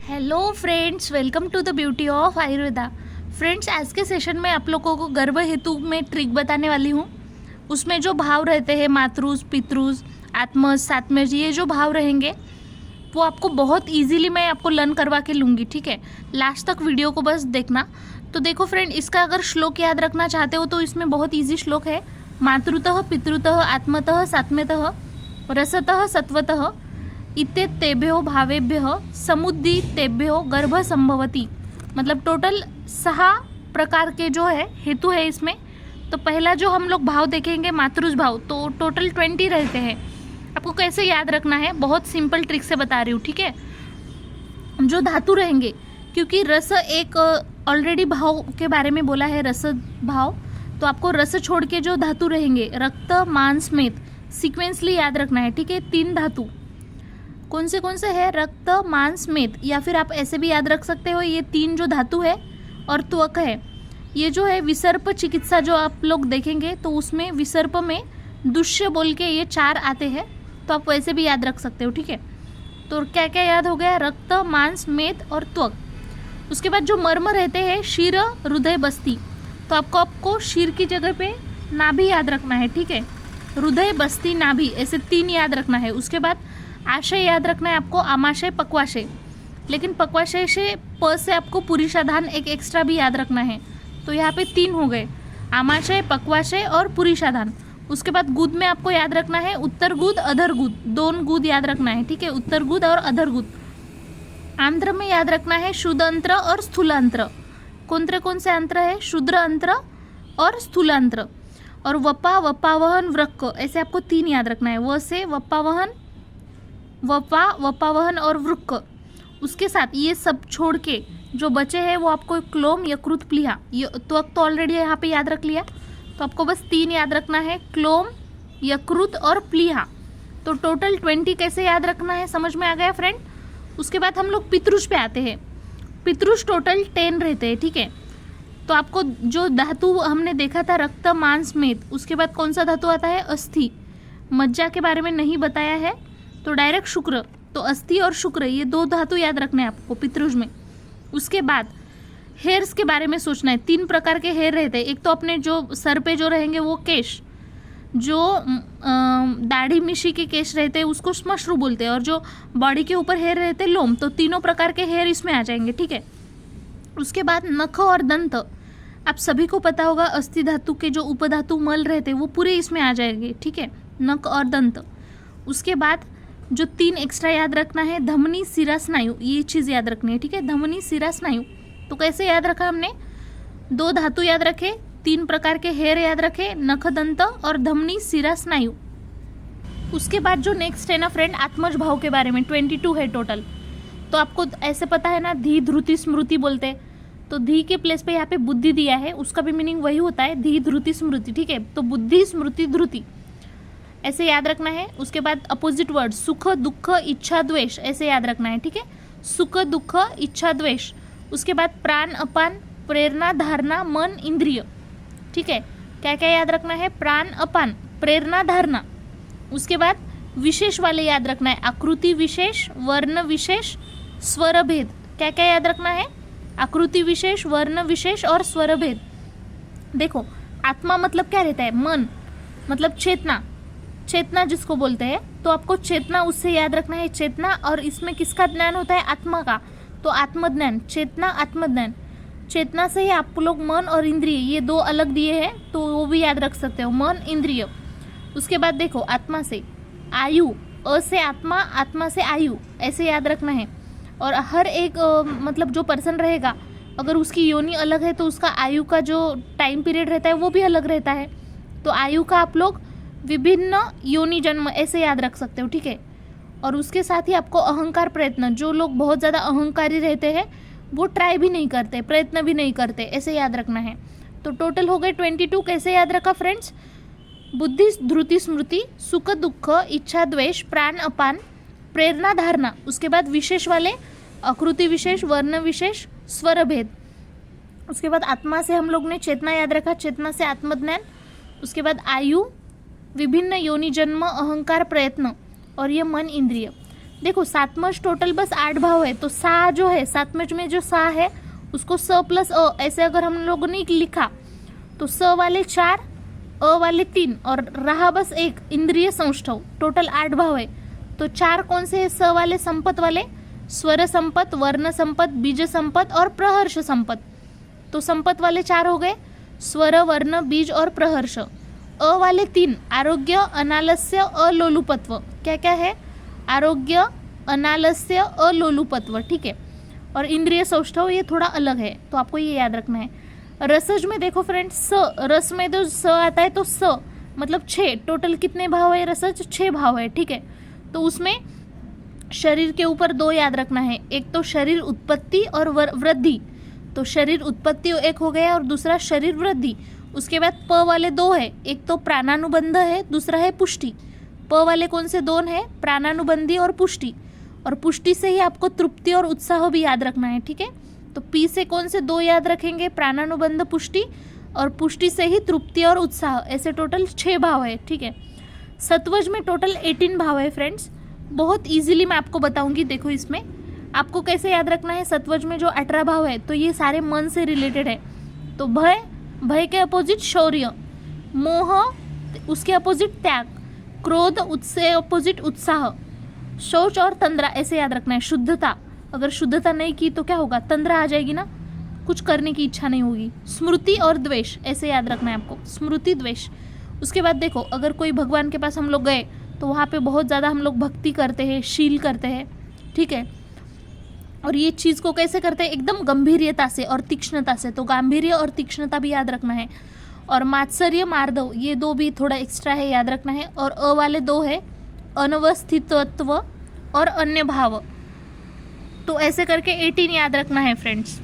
Hello friends, welcome to the beauty of Ayurveda. Friends, आज के session में आप लोगों को गर्भ हेतु में ट्रिक बताने वाली हूँ। उसमें जो भाव रहते हैं मातृज, पितृज, आत्मज, सात्मज, ये जो भाव रहेंगे वो आपको बहुत इजीली मैं आपको लर्न करवा के लूँगी। ठीक है, लास्ट तक वीडियो को बस देखना। तो देखो फ्रेंड, इसका अगर श्लोक याद रखना चाहते हो तो इसमें बहुत ईजी श्लोक है। मातृतः पितृतः आत्मतः सात्म्यतः रसतः सत्वतः इत्येतेभ्यो भावेभ्यः समुदितेभ्यो गर्भ संभवति। मतलब टोटल 6 प्रकार के जो है हेतु है इसमें। तो पहला जो हम लोग भाव देखेंगे मातृज भाव, तो टोटल 20 रहते हैं। आपको कैसे याद रखना है, बहुत सिंपल ट्रिक से बता रही हूँ। ठीक है, जो धातु रहेंगे, क्योंकि रस एक ऑलरेडी भाव के बारे में बोला है, रस भाव, तो आपको रस छोड़ के जो धातु रहेंगे रक्त मांस मेद सीक्वेंसली याद रखना है। ठीक है, 3 धातु कौन से है, रक्त मांस मेद, या फिर आप ऐसे भी याद रख सकते हो ये 3 जो धातु है और त्वक है। ये जो है विसर्प चिकित्सा जो आप लोग देखेंगे तो उसमें विसर्प में दुष्य बोल के ये 4 आते हैं, तो आप वैसे भी याद रख सकते हो। ठीक है, तो क्या क्या याद हो गया, रक्त मांस मेद और त्वक। उसके बाद जो मर्म रहते हैं शिर हृदय बस्ती, तो आपको शिर की जगह पे नाभि याद रखना है। ठीक है, हृदय बस्ती नाभि, ऐसे 3 याद रखना है। उसके बाद आशय याद रखना है आपको, आमाशय पक्वाशय, लेकिन पक्वाशय से प से आपको पुरीषाधान एक एक्स्ट्रा भी याद रखना है। तो यहाँ पे 3 हो गए, आमाशय, पक्वाशय और पुरीषाधान। उसके बाद गुद में आपको याद रखना है उत्तर गुद अधर गुद, 2 गुद याद रखना है। ठीक है, उत्तर गुद और अधर गुद। आंत्र में याद रखना है शुद्ध अंत्र और स्थूलांत्र। कौन से अंत्र है, शुद्र अंत्र और स्थूलांत्र। और वपा, वपावहन, वृक्क, ऐसे आपको 3 याद रखना है। व से वपावहन, वपावहन और वृक्क। उसके साथ ये सब छोड़ के जो बचे हैं वो आपको क्लोम, यकृत, प्लीहा, ये तो ऑलरेडी यहाँ पे याद रख लिया। तो आपको बस 3 याद रखना है, क्लोम, यकृत और प्लीहा। तो टोटल 20 कैसे याद रखना है, समझ में आ गया फ्रेंड। उसके बाद हम लोग पितृष पे आते हैं। पितृष टोटल 10 रहते हैं। ठीक है, तो आपको जो धातु हमने देखा था रक्त मांस मेद, उसके बाद कौन सा धातु आता है, अस्थि। मज्जा के बारे में नहीं बताया है, तो डायरेक्ट शुक्र। तो अस्थि और शुक्र, ये 2 धातु याद रखने हैं आपको पितृज में। उसके बाद हेयर्स के बारे में सोचना है। 3 प्रकार के हेयर रहते हैं। एक तो अपने जो सर पे जो रहेंगे वो केश, जो दाढ़ी मिशी के केश रहते हैं उसको श्मश्रु बोलते हैं, और जो बॉडी के ऊपर हेयर रहते हैं लोम। तो तीनों प्रकार के हेयर इसमें आ जाएंगे। ठीक है, उसके बाद नख और दंत, आप सभी को पता होगा अस्थि धातु के जो उपधातु मल रहते हैं वो पूरे इसमें आ जाएंगे। ठीक है, नख और दंत। उसके बाद जो 3 एक्स्ट्रा याद रखना है, धमनी, सिरा, स्नायु, ये चीज़ याद रखनी है। ठीक है, धमनी, सिरा, स्नायु। तो कैसे याद रखा हमने, 2 धातु याद रखे, 3 प्रकार के हेयर याद रखे, नख, दंत और धमनी, सिरा, स्नायु। उसके बाद जो नेक्स्ट है ना फ्रेंड, आत्मज भाव के बारे में 22 है टोटल। तो आपको ऐसे पता है ना, धी, ध्रुति, स्मृति बोलते हैं। तो धी के प्लेस पे यहाँ पे बुद्धि दिया है, उसका भी मीनिंग वही होता है, धी, ध्रुति, स्मृति। ठीक है, तो बुद्धि, स्मृति, ध्रुति ऐसे याद रखना है। उसके बाद अपोजिट वर्ड सुख, दुख, इच्छा, द्वेष, ऐसे याद रखना है। ठीक है, सुख, दुख, इच्छा, द्वेष। उसके बाद प्राण, अपान, प्रेरणा, धारणा, मन, इंद्रिय। ठीक है, क्या क्या याद रखना है, प्राण, अपान, प्रेरणा, धारणा। उसके बाद विशेष वाले याद रखना है, आकृति विशेष, वर्ण विशेष, स्वर भेद। क्या क्या याद रखना है, आकृति विशेष, वर्ण विशेष और स्वर भेद। देखो, आत्मा मतलब क्या रहता है, मन, मतलब चेतना, चेतना जिसको बोलते हैं। तो आपको चेतना उससे याद रखना है, चेतना। और इसमें किसका ज्ञान होता है, आत्मा का। तो आत्मज्ञान, चेतना, आत्मज्ञान। चेतना से ही आप लोग मन और इंद्रिय, ये 2 अलग दिए हैं तो वो भी याद रख सकते हो, मन, इंद्रिय। उसके बाद देखो, आत्मा से आयु, अ से आत्मा, आत्मा से आयु, ऐसे याद रखना है। और हर एक मतलब जो पर्सन रहेगा, अगर उसकी योनि अलग है तो उसका आयु का जो टाइम पीरियड रहता है वो भी अलग रहता है। तो आयु का आप लोग विभिन्न योनि जन्म ऐसे याद रख सकते हो। ठीक है, और उसके साथ ही आपको अहंकार, प्रयत्न, जो लोग बहुत ज़्यादा अहंकारी रहते हैं वो ट्राई भी नहीं करते, प्रयत्न भी नहीं करते, ऐसे याद रखना है। तो टोटल हो गए 22। कैसे याद रखा फ्रेंड्स, बुद्धि, ध्रुति, स्मृति, सुख, दुख, इच्छा, द्वेष, प्राण, अपान, प्रेरणा, धारणा। उसके बाद विशेष वाले आकृति विशेष, वर्ण विशेष, स्वर भेद। उसके बाद आत्मा से हम लोग ने चेतना याद रखा, चेतना से आत्मज्ञान। उसके बाद आयु, विभिन्न योनि जन्म, अहंकार, प्रयत्न और ये मन, इंद्रिय। देखो सातमज टोटल बस 8 भाव है, तो सा जो है सातमज में जो सा है उसको स प्लस अ ऐसे अगर हम लोगों ने लिखा तो स वाले 4, अ वाले 3 और रहा बस 1 इंद्रिय सौष्ठव। टोटल 8 भाव है, तो 4 कौन से है? स वाले संपत वाले, स्वर संपत, वर्ण संपत, बीज संपत और प्रहर्ष संपत। तो संपत वाले 4 हो गए, स्वर, वर्ण, बीज और प्रहर्ष। अ वाले 3 आरोग्य, अनालस्य, अलोलुपत्व। क्या क्या है? आरोग्य, अनालस्य, अलोलुपत्व, ठीक है। और इंद्रिय सौष्ठव ये थोड़ा अलग है, तो आपको ये याद रखना है। रसज में देखो फ्रेंड्स, स, रस में जो स आता है तो स मतलब 6। टोटल कितने भाव है रसज? 6 भाव है, ठीक है। तो उसमें शरीर के ऊपर 2 याद रखना है, एक तो शरीर उत्पत्ति और वृद्धि। तो शरीर उत्पत्ति एक हो गया और दूसरा शरीर वृद्धि। उसके बाद प वाले 2 है, एक तो प्राणानुबंध है, दूसरा है पुष्टि। प वाले कौन से 2 है? प्राणानुबंधी और पुष्टि। और पुष्टि से ही आपको तृप्ति और उत्साह भी याद रखना है, ठीक है। तो पी से कौन से 2 याद रखेंगे? प्राणानुबंध, पुष्टि, और पुष्टि से ही तृप्ति और उत्साह। ऐसे टोटल 6 भाव है, ठीक है। सत्वज में टोटल 18 भाव है फ्रेंड्स। बहुत इजीली मैं आपको बताऊंगी। देखो इसमें आपको कैसे याद रखना है। सत्वज में जो 18 भाव है तो ये सारे मन से रिलेटेड है। तो भय, भय के अपोजिट शौर्य, मोह उसके अपोजिट त्याग, क्रोध उससे अपोजिट उत्साह, शौच और तंद्रा ऐसे याद रखना है। शुद्धता, अगर शुद्धता नहीं की तो क्या होगा? तंद्रा आ जाएगी ना, कुछ करने की इच्छा नहीं होगी। स्मृति और द्वेष ऐसे याद रखना है आपको, स्मृति द्वेष। उसके बाद देखो अगर कोई भगवान के पास हम लोग गए तो वहाँ पे बहुत ज़्यादा हम लोग भक्ति करते हैं, शील करते हैं, ठीक है। और ये चीज़ को कैसे करते हैं? एकदम गंभीर्यता से और तीक्ष्णता से। तो गांभीर्य और तीक्ष्णता भी याद रखना है। और मात्सर्य, मार्दव ये 2 भी थोड़ा एक्स्ट्रा है, याद रखना है। और अ वाले 2 है, अनवस्थितत्व और अन्य भाव। तो ऐसे करके 18 याद रखना है फ्रेंड्स।